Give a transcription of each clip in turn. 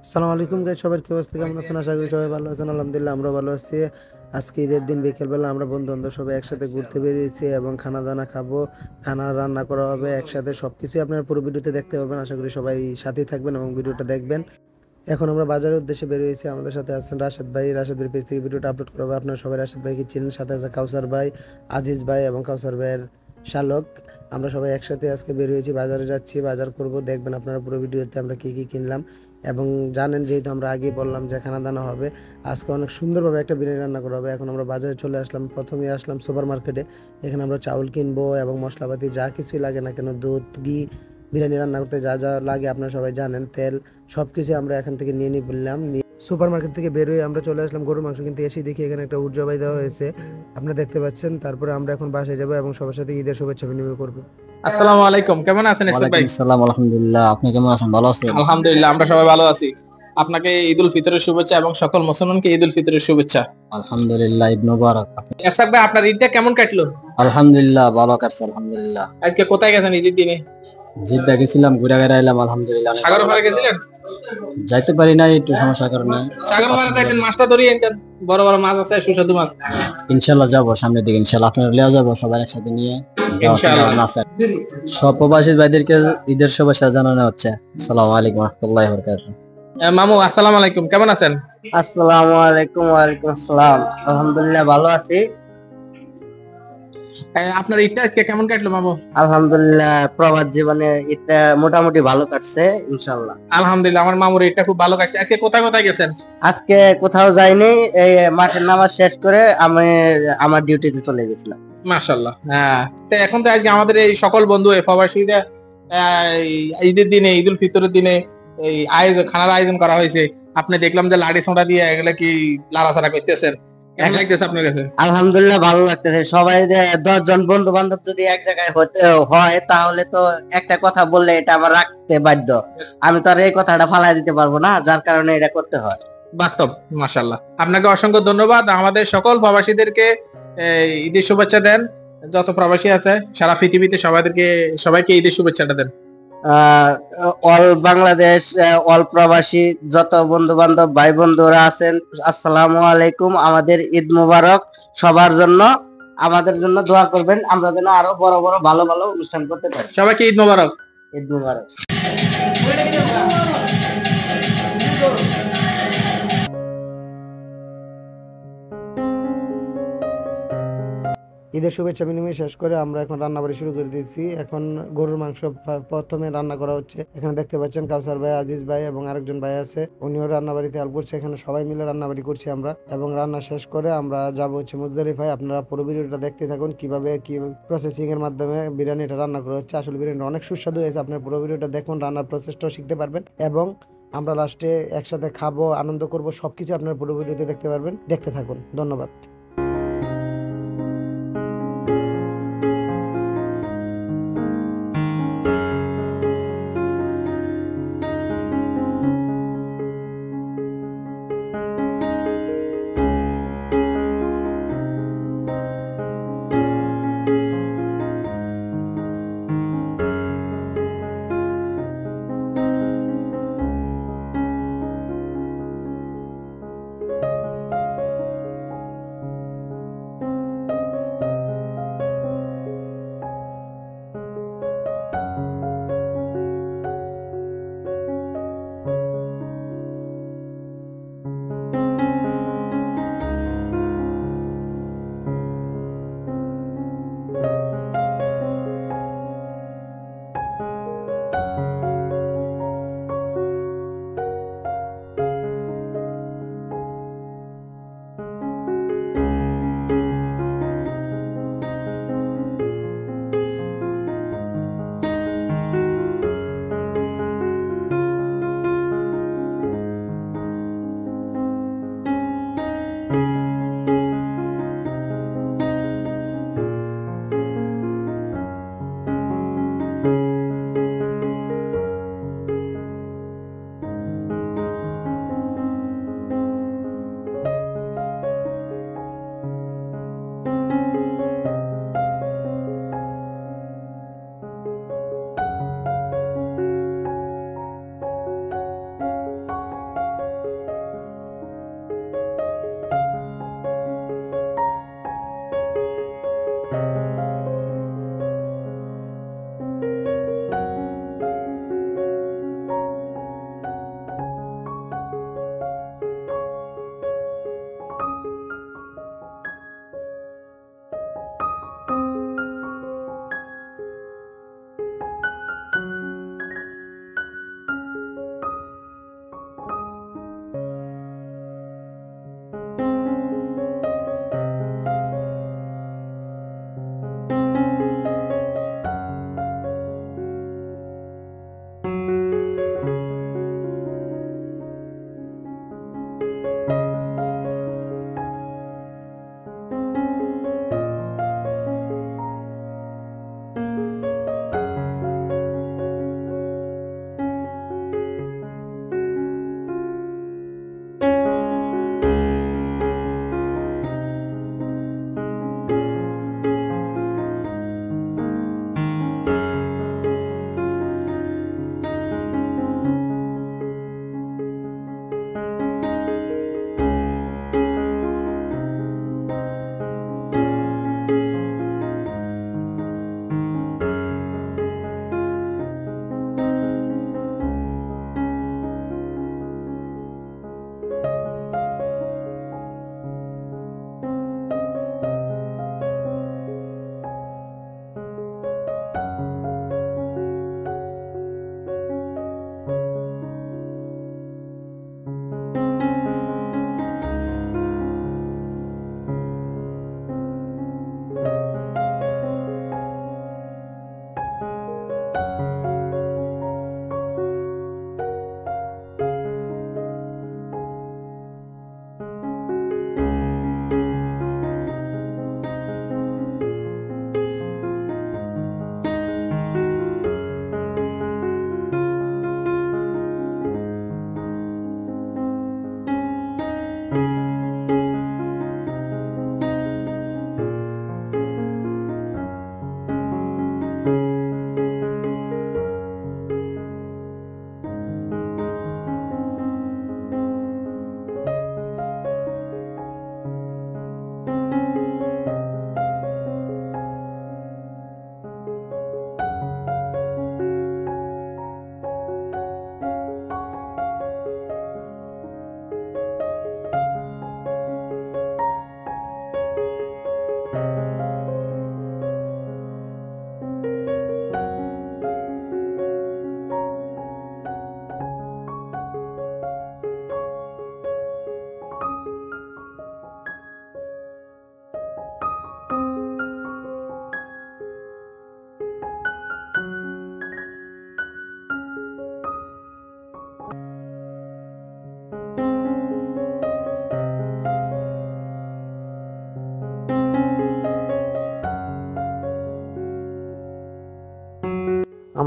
আসসালামু আলাইকুম গাইস, সবার কি অবস্থা, কেমন আছেন? আশা করি সবাই ভালো আছেন। আলহামদুলিল্লাহ আমরা ভালো আছি। আজকে ঈদের দিন বিকেলবেলা আমরা বন্ধু বান্ধব সবাই একসাথে ঘুরতে বেরিয়েছি এবং খানা দানা খাবো। খানা রান্না করা হবে একসাথে, সবকিছু আপনারা পুরো ভিডিওতে দেখতে পাবেন। আশা করি সবাই সাথেই থাকবেন এবং ভিডিওটা দেখবেন। এখন আমরা বাজারের উদ্দেশ্যে বেরিয়েছি। আমাদের সাথে আছেন রাশেদ ভাই। রাশেদ ভাইয়ের পেজ থেকে ভিডিওটা আপলোড করা হবে। আপনারা সবাই রাশেদ ভাইকে চিনেন। সাথে আছে কাউসার ভাই, আজিজ ভাই এবং কাউসার ভাইয়ের শালক। আমরা সবাই একসাথে আজকে বের হয়েছি, বাজারে যাচ্ছি, বাজার করব। দেখবেন আপনারা পুরো ভিডিওতে আমরা কি কি কিনলাম। এবং জানেন, যেহেতু আমরা আগেই বললাম যে খানা দানা হবে, আজকে অনেক সুন্দরভাবে একটা বিরিয়ানি রান্না করা হবে। এখন আমরা বাজারে চলে আসলাম, প্রথমেই আসলাম সুপার মার্কেটে। এখানে আমরা চাউল কিনবো এবং মশলাপাতি যা কিছুই লাগে না কেন, দুধ, ঘি, বিরিয়ানি রান্না করতে যা যা লাগে আপনারা সবাই জানেন, তেল, সবকিছু আমরা এখান থেকে নিয়ে নিয়ে বললাম। সুপার মার্কেট থেকে বেরোয় আমরা চলে আসলাম গরুর মাংস কিনতে। এসে দেখি এখানে একটা উট জবাই দেওয়া হয়েছে, আপনারা দেখতে পাচ্ছেন। তারপরে আমরা এখন বাসায় যাবো এবং সবার সাথে ঈদের শুভেচ্ছা বিনিময় করবো। আসসালামু আলাইকুম, কেমন আছেন ইসুফ ওয়ালাইকুম ভাই? আসসালাম, আলহামদুলিল্লাহ। আপনি কেমন আছেন? ভালো আছেন? আলহামদুলিল্লাহ, আমরা সবাই ভালো আছি। আপনাকে ঈদ উল ফিতরের শুভেচ্ছা এবং সকল মুসলমানকে ঈদ উল ফিতরের শুভেচ্ছা। আলহামদুলিল্লাহ, ঈদ মুবারক। ইসহাক ভাই, আপনার ঈদটা কেমন কাটলো? আলহামদুলিল্লাহ, ভালো কাটছে আলহামদুলিল্লাহ। আজকে কোথায় গেছেন ঈদের দিনে? জিদ্দা গেছিলাম, ঘুরে ঘুরে এলাম, আলহামদুলিল্লাহ অনেক সাগর ভালো পাড়ে লাগলো। গেছিলেন? যাইতে পারি নাই, একটু সমস্যার কারণে। সাগর পাড়ে যাইতেন, মাছটা ধরিয়ে আনতেন। বড় বড় মাছ আছে, সুস্বাদু মাছ। ইনশাল্লাহ যাবো সামনের দিকে, ইনশাল্লাহ আপনারা লিয়ে যাবো, সবাই একসাথে নিয়ে যাওয়ার চিন্তা ইনশাআল্লাহ। ভাবনা আছে। সব প্রবাসী ভাইদেরকে ঈদের শুভেচ্ছা জানানো হচ্ছে। আসসালামু আলাইকুম রহমতুল্লাহি ওয়া বারাকাতুহু। মামু, আসসালামু আলাইকুম, কেমন আছেন? আসসালামু আলাইকুম। ওয়ালাইকুম আসসালাম। আলহামদুলিল্লাহ ভালো আছি। আপনার ঈদটা আজকে কেমন কাটলো মামু? আলহামদুলিল্লাহ প্রবাস জীবনে ঈদটা মোটামুটি ভালো কাটছে ইনশাআল্লাহ। আলহামদুলিল্লাহ, আমার মামুর ঈদটা খুব ভালো কাটছে। আজকে কোথায় কোথায় গেছেন? আজকে কোথাও যাইনি, এই মাঠের নামাজ শেষ করে আমি আমার ডিউটিতে চলে গেছিলাম। মাশাআল্লাহ। হ্যাঁ, তো এখন তো আজকে আমাদের এই সকল বন্ধু এই প্রবাসীরা ঈদের দিনে, ঈদ উল ফিতরের দিনে এই খানার আয়োজন করা হয়েছে। আপনি দেখলাম যে লাড়ি সোঁটা দিয়ে এগুলা কি লাড়াচাড়া করতেছেন, কেমন লাগতেছে আপনার কাছে? আলহামদুলিল্লাহ ভালো লাগতেছে। সবাই 10 জন বন্ধু বান্ধব যদি এক জায়গায় হয় তাহলে তো একটা কথা বললে এটা আমার রাখতে বাধ্য। আমি তো আর এই কথাটা ফালাই দিতে পারবো না, যার কারণে এটা করতে হয়। বাস্তব। মাশাআল্লাহ, আপনাকে অসংখ্য ধন্যবাদ। আমাদের সকল প্রবাসীদেরকে ঈদের শুভেচ্ছা দেন। যত প্রবাসী আছে সারা পৃথিবীতে সবাইকে ঈদের শুভেচ্ছাটা দেন। অল বাংলাদেশ, অল প্রবাসী যত বন্ধু বান্ধব ভাই বন্ধুরা আছেন, আসসালামু আলাইকুম। আমাদের ঈদ মুবারক সবার জন্য। আমাদের জন্য দোয়া করবেন, আমরা যেন আরো বড় বড় ভালো ভালো অনুষ্ঠান করতে পারি। সবাইকে ঈদ মোবারক। ঈদ মুবারক। ঈদের শুভেচ্ছা বিনিময় শেষ করে আমরা এখন রান্নাবাড়ি শুরু করে দিয়েছি। এখন গরুর মাংস প্রথমে রান্না করা হচ্ছে। এখানে দেখতে পাচ্ছেন কাউসার ভাই, আজিজ ভাই এবং আরেকজন ভাই আছে, উনিও রান্নাবাড়িতে হেল্প করছে। এখানে সবাই মিলে রান্নাবাড়ি করছি আমরা এবং রান্না শেষ করে আমরা যাবো হচ্ছে মুজদালিফায়। আপনারা পুরো ভিডিওটা দেখতে থাকুন, কিভাবে কি প্রসেসিং এর মাধ্যমে বিরিয়ানিটা রান্না করা হচ্ছে। আসলে বিরিয়ানিটা অনেক সুস্বাদু হয়েছে। আপনার পুরো ভিডিওটা দেখুন, রান্নার প্রসেসটাও শিখতে পারবেন এবং আমরা লাস্টে একসাথে খাবো, আনন্দ করব, সবকিছু আপনার পুরো ভিডিওতে দেখতে পারবেন। দেখতে থাকুন, ধন্যবাদ।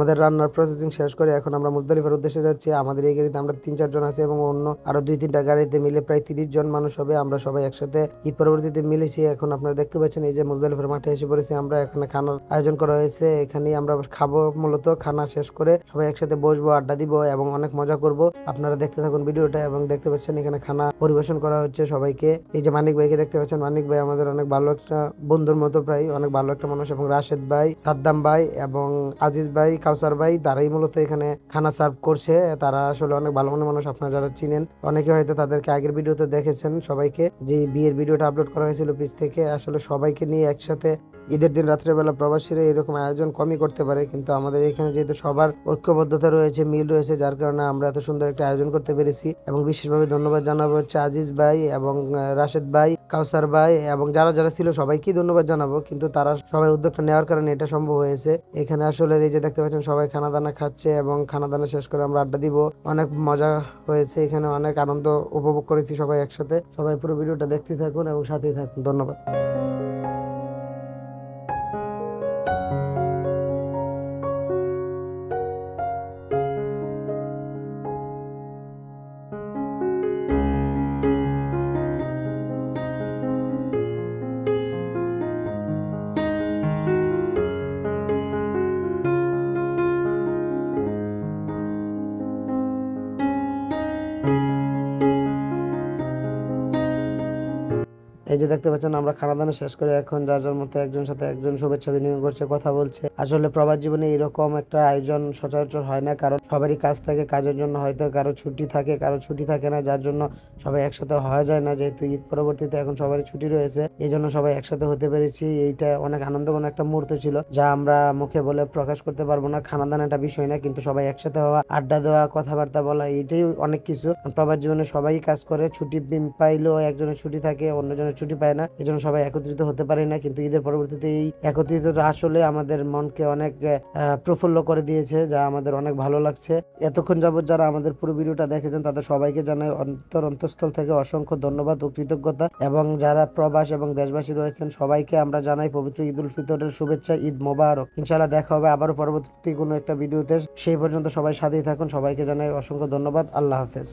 আমাদের রান্নার প্রসেসিং শেষ করে এখন আমরা মুজদালিফার উদ্দেশ্যে যাচ্ছি। আমাদের এই গাড়িতে আমরা 3-4 জন আছি এবং অন্য আরো 2-3টা গাড়িতে মিলে প্রায় 30 জন মানুষ হবে। আমরা সবাই একসাথে ঈদ পরবর্তীতে মিলেছি। এখন আপনারা দেখতে পাচ্ছেন এই যে মুজদালিফার মাঠে এসে পড়েছি আমরা। এখানে খানার আয়োজন করা হয়েছে, এখানে আমরা খাবো। মূলত খানা শেষ করে সবাই একসাথে বসবো, আড্ডা দিব এবং অনেক মজা করব। আপনারা দেখতে থাকুন ভিডিওটা। এবং দেখতে পাচ্ছেন এখানে খানা পরিবেশন করা হচ্ছে সবাইকে। এই যে মানিক ভাইকে দেখতে পাচ্ছেন, মানিক ভাই আমাদের অনেক ভালো একটা বন্ধুর মতো, প্রায় অনেক ভালো একটা মানুষ। এবং রাশেদ ভাই, সাদ্দাম ভাই এবং আজিজ ভাই, কাউসার ভাই, তারাই মূলত এখানে খানা সার্ভ করছে। তারা আসলে অনেক ভালো মনের মানুষ, আপনারা যারা চিনেন অনেকে হয়তো তাদেরকে আগের ভিডিওতে দেখেছেন। সবাইকে যে বিয়ের ভিডিওটা আপলোড করা হয়েছিল পিস থেকে, আসলে সবাইকে নিয়ে একসাথে ঈদের দিন রাত্রেবেলা প্রবাসীরা এরকম আয়োজন কমই করতে পারে, কিন্তু আমাদের এখানে যেহেতু সবার ঐক্যবদ্ধতা রয়েছে, মিল রয়েছে, যার কারণে আমরা এত সুন্দর একটা আয়োজন করতে পেরেছি। এবং বিশেষভাবে ধন্যবাদ জানাবো হচ্ছে আজিজ ভাই এবং রাশেদ ভাই, কাউসার ভাই এবং যারা যারা ছিল সবাইকেই ধন্যবাদ জানাবো, কিন্তু তারা সবাই উদ্যোগটা নেওয়ার কারণে এটা সম্ভব হয়েছে। এখানে আসলে এই যে দেখতে পাচ্ছেন সবাই খানা দানা খাচ্ছে এবং খানা দানা শেষ করে আমরা আড্ডা দিব। অনেক মজা হয়েছে, এখানে অনেক আনন্দ উপভোগ করেছি সবাই একসাথে। সবাই পুরো ভিডিওটা দেখতে থাকুন এবং সাথেই থাকুন। ধন্যবাদ। এই যে দেখতে পাচ্ছেন আমরা খানা দানা শেষ করে এখন যার যার মতো একজন সাথে একজন শুভেচ্ছা বিনিময় করছে, কথা বলছে। আসলে প্রবাস জীবনে এরকম একটা আয়োজন সচরাচর হয় না, কারণ সবারই কাজ থাকে, কাজের জন্য হয়তো কারো ছুটি থাকে, কারো ছুটি থাকে না, যার জন্য সবাই একসাথে হওয়া যায় না। যেহেতু ঈদ পরবর্তীতে এখন সবারই ছুটি রয়েছে, এই জন্য সবাই একসাথে হতে পেরেছি। এইটা অনেক আনন্দঘন একটা মুহূর্ত ছিল, যা আমরা মুখে বলে প্রকাশ করতে পারবো না। খানা দানা একটা বিষয় না, কিন্তু সবাই একসাথে হওয়া, আড্ডা দেওয়া, কথাবার্তা বলা, এইটাই অনেক কিছু। প্রবাস জীবনে সবাই কাজ করে, ছুটি পাইলেও একজনের ছুটি থাকে, অন্যজনের ছুটি পায় না, এই জন্য সবাই একত্রিত হতে পারে না। কিন্তু ঈদের পরবর্তীতে এই একত্রিতটা আসলে আমাদের মনকে অনেক প্রফুল্ল করে দিয়েছে, যা আমাদের অনেক ভালো লাগছে। এতক্ষণ যাবত যারা আমাদের পুরো ভিডিওটা দেখেছেন তাদের সবাইকে জানাই অন্তঃস্থল থেকে অসংখ্য ধন্যবাদ ও কৃতজ্ঞতা। এবং যারা প্রবাস এবং দেশবাসী রয়েছেন সবাইকে আমরা জানাই পবিত্র ঈদ উল ফিতরের শুভেচ্ছা। ঈদ মোবারক। ইনশাআল্লাহ দেখা হবে আবারও পরবর্তী কোনো একটা ভিডিওতে। সেই পর্যন্ত সবাই সাথেই থাকুন। সবাইকে জানাই অসংখ্য ধন্যবাদ। আল্লাহ হাফেজ।